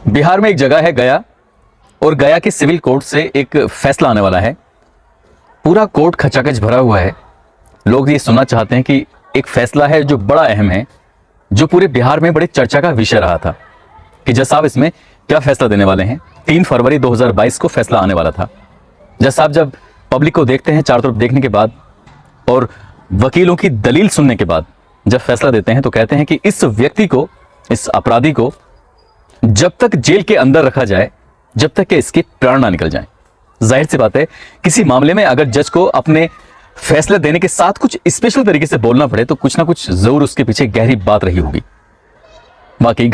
बिहार में एक जगह है गया, और गया के सिविल कोर्ट से एक फैसला आने वाला है। पूरा कोर्ट खचाखच भरा हुआ है। लोग ये सुनना चाहते हैं कि एक फैसला है जो बड़ा अहम है, जो पूरे बिहार में बड़े चर्चा का विषय रहा था कि जज साहब इसमें क्या फैसला देने वाले हैं। 3 फरवरी 2022 को फैसला आने वाला था। जज साहब जब पब्लिक को देखते हैं, चारों तरफ देखने के बाद और वकीलों की दलील सुनने के बाद जब फैसला देते हैं तो कहते हैं कि इस व्यक्ति को, इस अपराधी को जब तक जेल के अंदर रखा जाए जब तक कि इसके प्राण ना निकल जाएं। जाहिर सी बात है, किसी मामले में अगर जज को अपने फैसले देने के साथ कुछ स्पेशल तरीके से बोलना पड़े तो कुछ ना कुछ जरूर उसके पीछे गहरी बात रही होगी। बाकी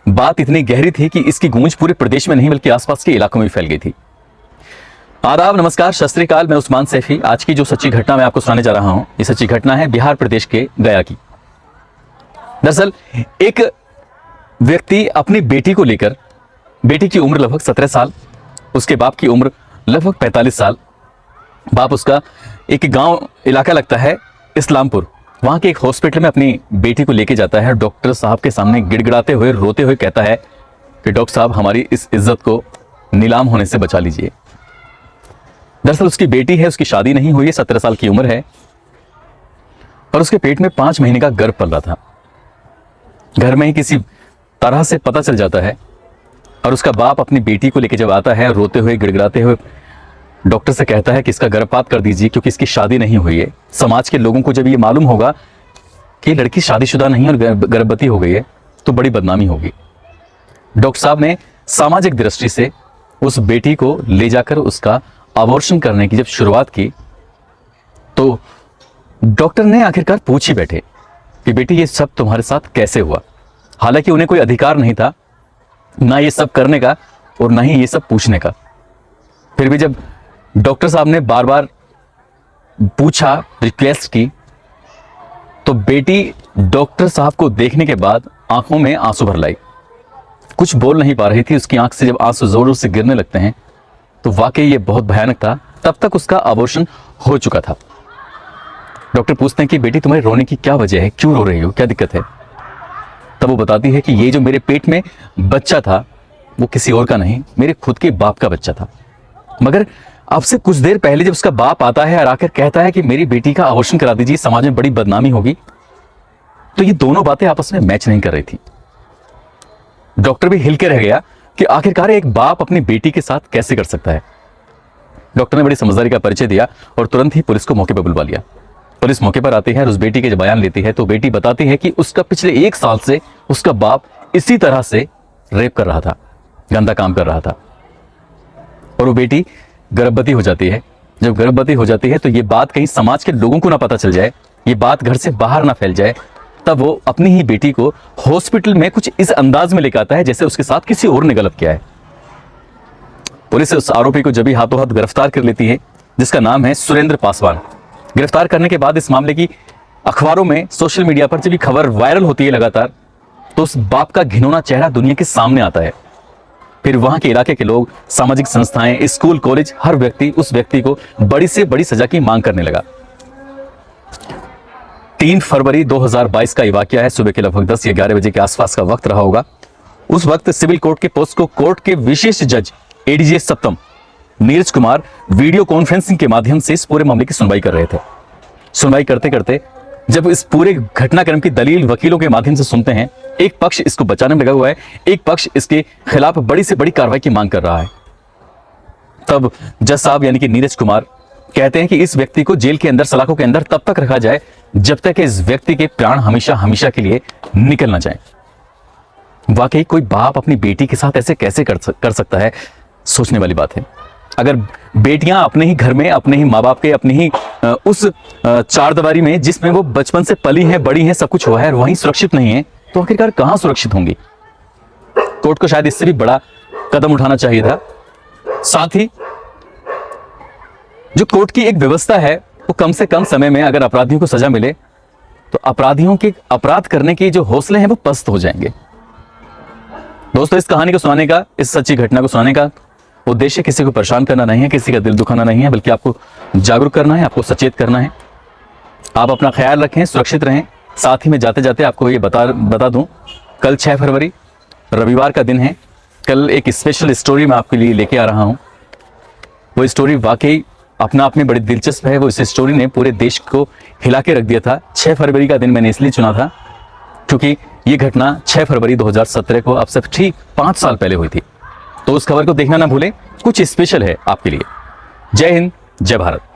बात इतनी गहरी थी कि इसकी गूंज पूरे प्रदेश में नहीं बल्कि आसपास के इलाकों में फैल गई थी। आदाब, नमस्कार, सत श्री अकाल। मैं उस्मान सैफी। आज की जो सच्ची घटना मैं आपको सुनाने जा रहा हूं, ये सच्ची घटना है बिहार प्रदेश के गया की। दरअसल एक व्यक्ति अपनी बेटी को लेकर, बेटी की उम्र लगभग 17 साल, उसके बाप की उम्र लगभग 45 साल। बाप उसका एक गांव इलाका लगता है इस्लामपुर, वहां के एक हॉस्पिटल में अपनी बेटी को लेके जाता है। डॉक्टर साहब के सामने गिड़गिड़ाते हुए, रोते हुए कहता है कि डॉक्टर साहब, हमारी इस इज्जत को नीलाम होने से बचा लीजिए। दरअसल उसकी बेटी है, उसकी शादी नहीं हुई है, 17 साल की उम्र है और उसके पेट में 5 महीने का गर्भ पल रहा था। घर में ही किसी तरह से पता चल जाता है और उसका बाप अपनी बेटी को लेकर जब आता है, रोते हुए, गिड़गिड़ाते हुए डॉक्टर से कहता है कि इसका गर्भपात कर दीजिए क्योंकि इसकी शादी नहीं हुई है। समाज के लोगों को जब ये मालूम होगा कि लड़की शादीशुदा नहीं है और गर्भवती हो गई है तो बड़ी बदनामी होगी। डॉक्टर साहब ने सामाजिक दृष्टि से उस बेटी को ले जाकर उसका अबॉर्शन करने की जब शुरुआत की तो डॉक्टर ने आखिरकार पूछ ही बैठे कि बेटी ये सब तुम्हारे साथ कैसे हुआ। हालांकि उन्हें कोई अधिकार नहीं था ना ये सब करने का और ना ही ये सब पूछने का। फिर भी जब डॉक्टर साहब ने बार बार पूछा, रिक्वेस्ट की, तो बेटी डॉक्टर साहब को देखने के बाद आंखों में आंसू भर लाई। कुछ बोल नहीं पा रही थी। उसकी आंख से जब आंसू जोर जोर से गिरने लगते हैं तो वाकई ये बहुत भयानक था। तब तक उसका अबॉर्शन हो चुका था। डॉक्टर पूछते हैं कि बेटी तुम्हारे रोने की क्या वजह है, क्यों रो रही हो, क्या दिक्कत है। तब वो बताती है कि ये जो मेरे पेट में बच्चा था वो किसी और का नहीं, मेरे खुद के बाप का बच्चा था। मगर अब से कुछ देर पहले जब उसका बाप आता है और आकर कहता है कि मेरी बेटी का अबॉर्शन करा दीजिए, समाज में बड़ी बदनामी होगी, तो ये दोनों बातें आपस में मैच नहीं कर रही थी। डॉक्टर भी हिल के रह गया कि आखिरकार एक बाप अपनी बेटी के साथ कैसे कर सकता है। डॉक्टर ने बड़ी समझदारी का परिचय दिया और तुरंत ही पुलिस को मौके पर बुलवा लिया। पुलिस मौके पर आती है और उस बेटी के जब बयान लेती है तो बेटी बताती है कि उसका पिछले 1 साल से उसका बाप इसी तरह से रेप कर रहा था, गंदा काम कर रहा था। और वो बेटी गर्भवती हो जाती है। जब गर्भवती हो जाती है तो ये बात कहीं समाज के लोगों को ना पता चल जाए, ये बात घर से बाहर ना फैल जाए, तब वो अपनी ही बेटी को हॉस्पिटल में कुछ इस अंदाज में लेकर आता है जैसे उसके साथ किसी और ने गलत किया है। पुलिस उस आरोपी को जब ही हाथों हाथ गिरफ्तार कर लेती है, जिसका नाम है सुरेंद्र पासवान। गिरफ्तार करने के बाद इस मामले की अखबारों में, सोशल मीडिया पर जब ये खबर वायरल होती है लगातार, तो उस बाप का घिनौना चेहरा दुनिया के सामने आता है। फिर वहां के इलाके के लोग, सामाजिक संस्थाएं, स्कूल, कॉलेज, हर व्यक्ति उस व्यक्ति को बड़ी से बड़ी सजा की मांग करने लगा। 3 फरवरी 2022 का ये वाकया है। सुबह के लगभग 10 या 11 बजे के आसपास का वक्त रहा होगा। उस वक्त सिविल कोर्ट के पोस्को कोर्ट के विशेष जज एडीजे सप्तम नीरज कुमार वीडियो कॉन्फ्रेंसिंग के माध्यम से इस पूरे मामले की सुनवाई कर रहे थे। सुनवाई करते करते जब इस पूरे घटनाक्रम की दलील वकीलों के माध्यम से सुनते हैं, एक पक्ष इसको बचाने में लगा हुआ है, एक पक्ष इसके खिलाफ बड़ी से बड़ी कार्रवाई की मांग कर रहा है। तब जज साहब यानी कि नीरज कुमार कहते हैं कि इस व्यक्ति को जेल के अंदर, सलाखों के अंदर तब तक रखा जाए जब तक इस व्यक्ति के प्राण हमेशा हमेशा के लिए निकल ना जाए। वाकई कोई बाप अपनी बेटी के साथ ऐसे कैसे कर सकता है, सोचने वाली बात है। अगर बेटियां अपने ही घर में, अपने ही माँ बाप के, अपनी ही उस चारदीवारी में जिसमें वो बचपन से पली हैं, बड़ी हैं, सब कुछ हुआ है, वहीं सुरक्षित नहीं है, तो आखिरकार कहां सुरक्षित होंगी। कोर्ट को शायद इससे भी बड़ा कदम उठाना चाहिए था। साथ ही जो कोर्ट की एक व्यवस्था है वो कम से कम समय में अगर अपराधियों को सजा मिले तो अपराधियों के अपराध करने के जो हौसले हैं वो पस्त हो जाएंगे। दोस्तों, इस कहानी को सुनाने का, इस सच्ची घटना को सुनाने का उद्देश्य किसी को परेशान करना नहीं है, किसी का दिल दुखाना नहीं है, बल्कि आपको जागरूक करना है, आपको सचेत करना है। आप अपना ख्याल रखें, सुरक्षित रहें। साथ ही में जाते जाते आपको ये बता दूं, कल 6 फरवरी रविवार का दिन है। कल एक स्पेशल स्टोरी मैं आपके लिए लेके आ रहा हूं। वो स्टोरी वाकई अपना आप में बड़ी दिलचस्प है। वो इस स्टोरी ने पूरे देश को हिला के रख दिया था। 6 फरवरी का दिन मैंने इसलिए चुना था क्योंकि ये घटना 6 फरवरी 2017 को अब से ठीक 5 साल पहले हुई थी। तो उस खबर को देखना ना भूलें, कुछ स्पेशल है आपके लिए। जय हिंद, जय भारत।